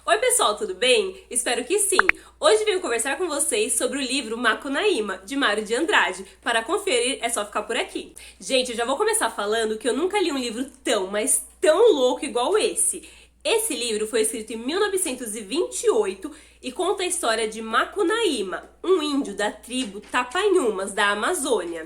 Oi pessoal, tudo bem? Espero que sim! Hoje venho conversar com vocês sobre o livro Macunaíma, de Mário de Andrade. Para conferir é só ficar por aqui. Gente, eu já vou começar falando que eu nunca li um livro tão, mas tão louco igual esse. Esse livro foi escrito em 1928 e conta a história de Macunaíma, um índio da tribo Tapanhumas, da Amazônia,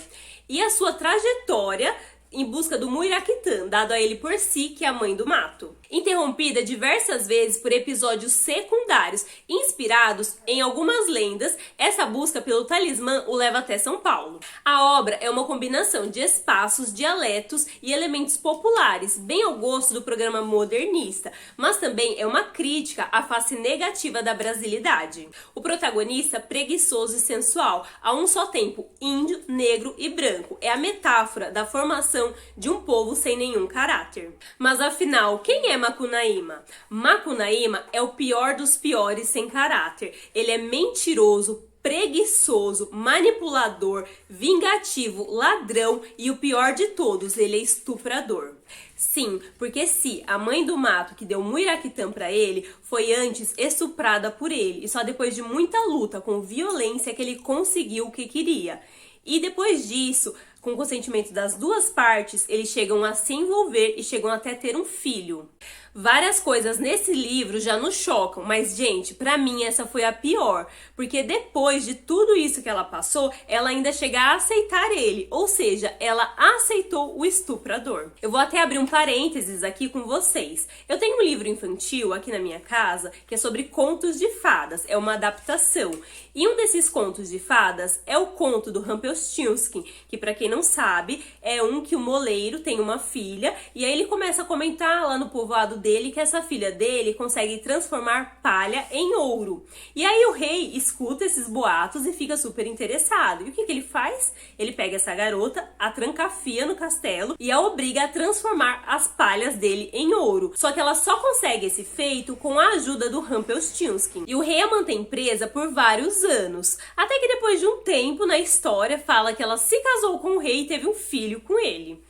e a sua trajetória em busca do Muiraquitã, dado a ele por si, que é a mãe do mato. Interrompida diversas vezes por episódios secundários inspirados em algumas lendas, essa busca pelo talismã o leva até São Paulo. A obra é uma combinação de espaços, dialetos e elementos populares, bem ao gosto do programa modernista, mas também é uma crítica à face negativa da brasilidade. O protagonista, preguiçoso e sensual, a um só tempo índio, negro e branco, é a metáfora da formação de um povo sem nenhum caráter. Mas afinal, quem é Macunaíma? Macunaíma é o pior dos piores sem caráter. Ele é mentiroso, preguiçoso, manipulador, vingativo, ladrão e o pior de todos, ele é estuprador. Sim, porque se a mãe do mato que deu Muiraquitã pra ele foi antes estuprada por ele e só depois de muita luta com violência que ele conseguiu o que queria. E depois disso, com o consentimento das duas partes, eles chegam a se envolver e chegam até ter um filho. Várias coisas nesse livro já nos chocam, mas gente, pra mim essa foi a pior, porque depois de tudo isso que ela passou, ela ainda chega a aceitar ele, ou seja, ela aceitou o estuprador. Eu vou até abrir um parênteses aqui com vocês. Eu tenho um livro infantil aqui na minha casa que é sobre contos de fadas, é uma adaptação. E um desses contos de fadas é o conto do Rumpelstiltskin, que pra quem não sabe, é um que o moleiro tem uma filha e aí ele começa a comentar lá no povoado dele que essa filha dele consegue transformar palha em ouro. E aí o rei escuta esses boatos e fica super interessado. E o que ele faz? Ele pega essa garota, a trancafia no castelo e a obriga a transformar as palhas dele em ouro. Só que ela só consegue esse feito com a ajuda do Rumpelstiltskin. E o rei a mantém presa por vários anos. Até que depois de um tempo na história fala que ela se casou com o rei e teve um filho com ele.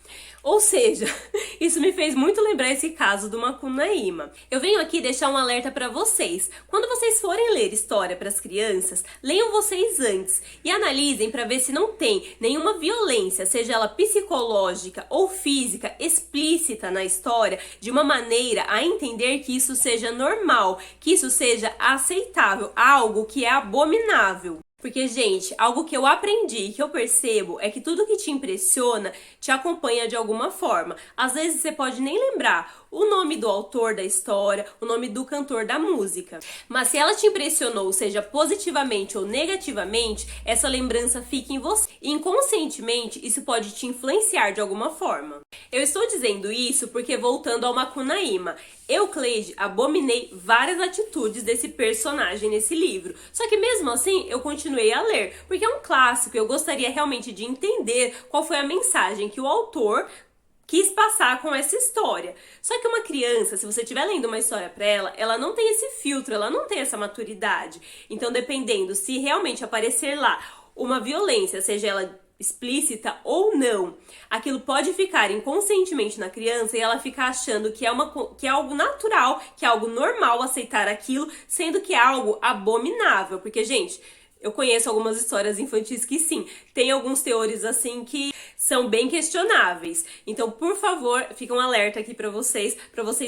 Ou seja, isso me fez muito lembrar esse caso do Macunaíma. Eu venho aqui deixar um alerta para vocês. Quando vocês forem ler história para as crianças, leiam vocês antes e analisem para ver se não tem nenhuma violência, seja ela psicológica ou física, explícita na história, de uma maneira a entender que isso seja normal, que isso seja aceitável, algo que é abominável. Porque, gente, algo que eu aprendi e que eu percebo é que tudo que te impressiona te acompanha de alguma forma. Às vezes você pode nem lembrar o nome do autor da história, o nome do cantor da música. Mas se ela te impressionou, seja positivamente ou negativamente, essa lembrança fica em você. E inconscientemente, isso pode te influenciar de alguma forma. Eu estou dizendo isso porque, voltando ao Macunaíma, eu, Cleide, abominei várias atitudes desse personagem nesse livro. Só que mesmo assim, eu continuei a ler, porque é um clássico e eu gostaria realmente de entender qual foi a mensagem que o autor quis passar com essa história. Só que uma criança, se você estiver lendo uma história para ela, ela não tem esse filtro, ela não tem essa maturidade. Então, dependendo se realmente aparecer lá uma violência, seja ela explícita ou não, aquilo pode ficar inconscientemente na criança e ela fica achando que é algo natural, que é algo normal aceitar aquilo, sendo que é algo abominável. Porque, gente, eu conheço algumas histórias infantis que sim, tem alguns teores assim que são bem questionáveis. Então, por favor, fica um alerta aqui pra vocês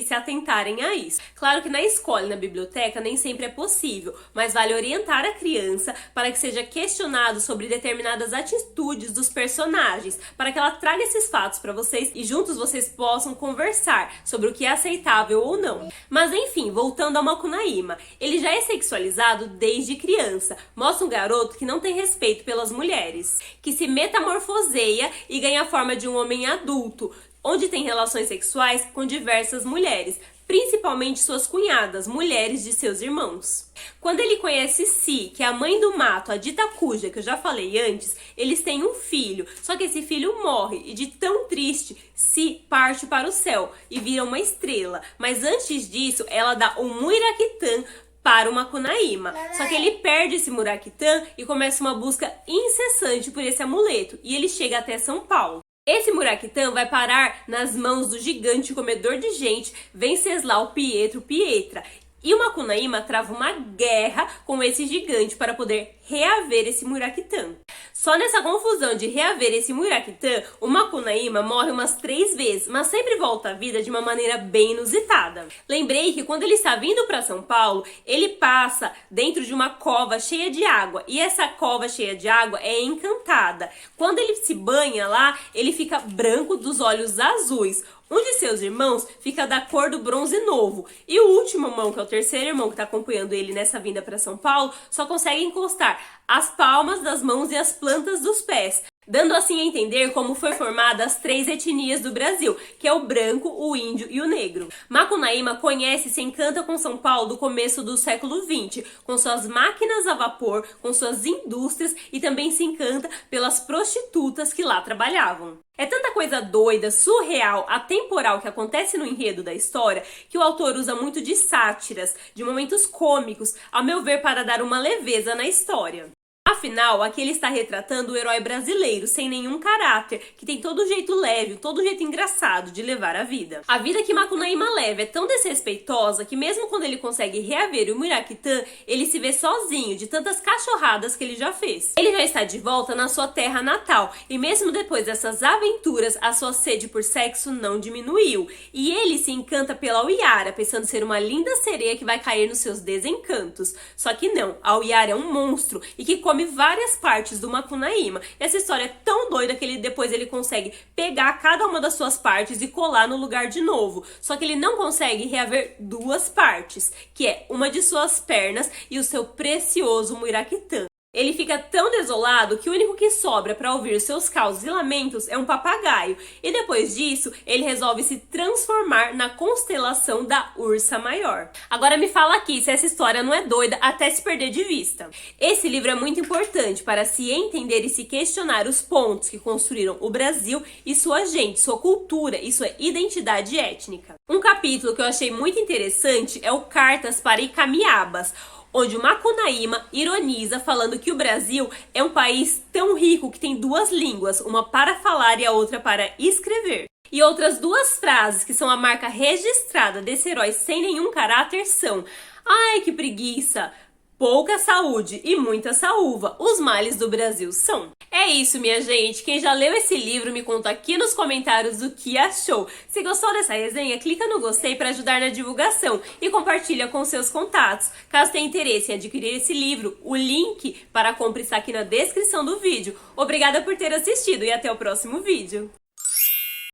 se atentarem a isso. Claro que na escola e na biblioteca nem sempre é possível, mas vale orientar a criança para que seja questionado sobre determinadas atitudes dos personagens, para que ela traga esses fatos pra vocês e juntos vocês possam conversar sobre o que é aceitável ou não. Mas enfim, voltando ao Macunaíma, ele já é sexualizado desde criança. Mostra um garoto que não tem respeito pelas mulheres, que se metamorfoseia e ganha a forma de um homem adulto, onde tem relações sexuais com diversas mulheres, principalmente suas cunhadas, mulheres de seus irmãos. Quando ele conhece Si, que é a mãe do mato, a dita Cuja, que eu já falei antes, eles têm um filho, só que esse filho morre e de tão triste, Si parte para o céu e vira uma estrela. Mas antes disso, ela dá um Muiraquitã para o Macunaíma. Só que ele perde esse Muiraquitã e começa uma busca incessante por esse amuleto. E ele chega até São Paulo. Esse Muiraquitã vai parar nas mãos do gigante comedor de gente Venceslau Pietro Pietra. E o Macunaíma trava uma guerra com esse gigante para poder reaver esse Muiraquitã. Só nessa confusão de reaver esse Muiraquitã, o Macunaíma morre umas 3 vezes, mas sempre volta à vida de uma maneira bem inusitada. Lembrei que quando ele está vindo para São Paulo, ele passa dentro de uma cova cheia de água, e essa cova cheia de água é encantada. Quando ele se banha lá, ele fica branco dos olhos azuis. Um de seus irmãos fica da cor do bronze novo. E o último irmão, que é o terceiro irmão que está acompanhando ele nessa vinda para São Paulo, só consegue encostar as palmas das mãos e as plantas dos pés, dando assim a entender como foi formada as 3 etnias do Brasil, que é o branco, o índio e o negro. Macunaíma conhece e se encanta com São Paulo do começo do século XX, com suas máquinas a vapor, com suas indústrias, e também se encanta pelas prostitutas que lá trabalhavam. É tanta coisa doida, surreal, atemporal que acontece no enredo da história que o autor usa muito de sátiras, de momentos cômicos, ao meu ver, para dar uma leveza na história. Afinal, aqui ele está retratando o herói brasileiro, sem nenhum caráter, que tem todo jeito leve, todo jeito engraçado de levar a vida. A vida que Macunaíma leva é tão desrespeitosa que mesmo quando ele consegue reaver o Muiraquitã, ele se vê sozinho de tantas cachorradas que ele já fez. Ele já está de volta na sua terra natal, e mesmo depois dessas aventuras, a sua sede por sexo não diminuiu. E ele se encanta pela Uiara, pensando ser uma linda sereia que vai cair nos seus desencantos. Só que não, a Uiara é um monstro e que come várias partes do Macunaíma. E essa história é tão doida que depois ele consegue pegar cada uma das suas partes e colar no lugar de novo. Só que ele não consegue reaver 2 partes, que é uma de suas pernas e o seu precioso Muiraquitã. Ele fica tão desolado que o único que sobra para ouvir seus causos e lamentos é um papagaio. E depois disso, ele resolve se transformar na constelação da Ursa Maior. Agora me fala aqui se essa história não é doida até se perder de vista. Esse livro é muito importante para se entender e se questionar os pontos que construíram o Brasil e sua gente, sua cultura e sua identidade étnica. Um capítulo que eu achei muito interessante é o Cartas para Icamiabas, onde o Macunaíma ironiza falando que o Brasil é um país tão rico que tem 2 línguas, uma para falar e a outra para escrever. E outras 2 frases que são a marca registrada desse herói sem nenhum caráter são: "Ai, que preguiça! Pouca saúde e muita saúva, os males do Brasil são." É isso, minha gente. Quem já leu esse livro me conta aqui nos comentários o que achou. Se gostou dessa resenha, clica no gostei para ajudar na divulgação e compartilha com seus contatos. Caso tenha interesse em adquirir esse livro, o link para a compra está aqui na descrição do vídeo. Obrigada por ter assistido e até o próximo vídeo.